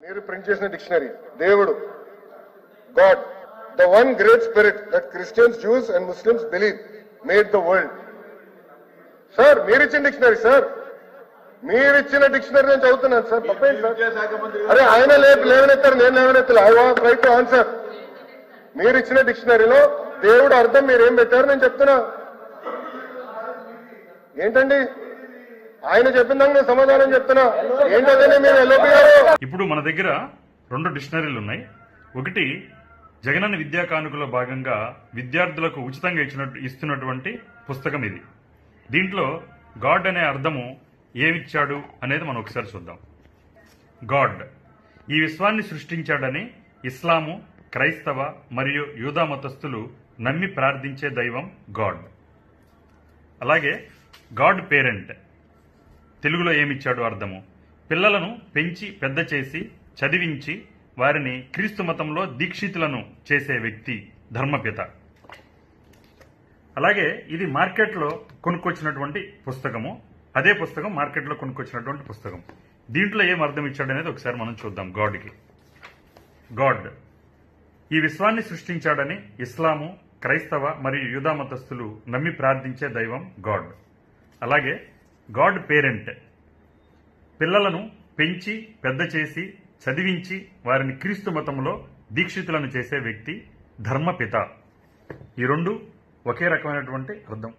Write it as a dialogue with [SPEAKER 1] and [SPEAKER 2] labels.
[SPEAKER 1] మీరు ప్రింట్ చేసిన డిక్షనరీ దేవుడు God the one great spirit that Christians Jews and Muslims believe made the world. Sir మీరిచ్చిన dictionary sir, మీరిచ్చిన dictionary నేను చదువుతున్నాను సార్. తప్పేంటి సార్? అరే ఆయన లేవనెత్తారు, నేను లేవనెత్తాను. I want right to answer. మీరిచ్చిన డిక్షనరీలో దేవుడు అర్థం మీరేం పెట్టారు నేను చెప్తున్నా. ఏంటండి ఆయన చెప్పిన దానికి నేను సమాధానం చెప్తున్నా. ఏంటంటే మీరు ఎల్ఓపి గారు.
[SPEAKER 2] ఇప్పుడు మన దగ్గర 2 డిక్షనరీలు ఉన్నాయి. ఒకటి జగనన్న విద్యా కానుకలో భాగంగా విద్యార్థులకు ఉచితంగా ఇస్తున్నటువంటి పుస్తకం ఇది. దీంట్లో గాడ్ అనే అర్థము ఏమిచ్చాడు అనేది మనం ఒకసారి చూద్దాం. గాడ్ ఈ విశ్వాన్ని సృష్టించాడని ఇస్లాము, క్రైస్తవ మరియు యూదా మతస్థులు నమ్మి ప్రార్థించే దైవం గాడ్. అలాగే గాడ్ పేరెంట్ తెలుగులో ఏమిచ్చాడు అర్థము పిల్లలను పెంచి పెద్ద చేసి చదివించి వారిని క్రీస్తు మతంలో దీక్షితులను చేసే వ్యక్తి ధర్మపిత. అలాగే ఇది మార్కెట్లో కొనుక్కొచ్చినటువంటి పుస్తకము. అదే పుస్తకం మార్కెట్లో కొనుక్కొచ్చినటువంటి పుస్తకం. దీంట్లో ఏం అర్థం ఇచ్చాడు అనేది ఒకసారి మనం చూద్దాం. గాడ్కి గాడ్ ఈ విశ్వాన్ని సృష్టించాడని ఇస్లాము, క్రైస్తవ మరియు యూదా మతస్థులు నమ్మి ప్రార్థించే దైవం గాడ్. అలాగే గాడ్ పేరెంట్ పిల్లలను పెంచి పెద్ద చేసి చదివించి వారిని క్రీస్తు మతంలో దీక్షితులను చేసే వ్యక్తి ధర్మపిత. ఈ 2 ఒకే రకమైనటువంటి అర్థం.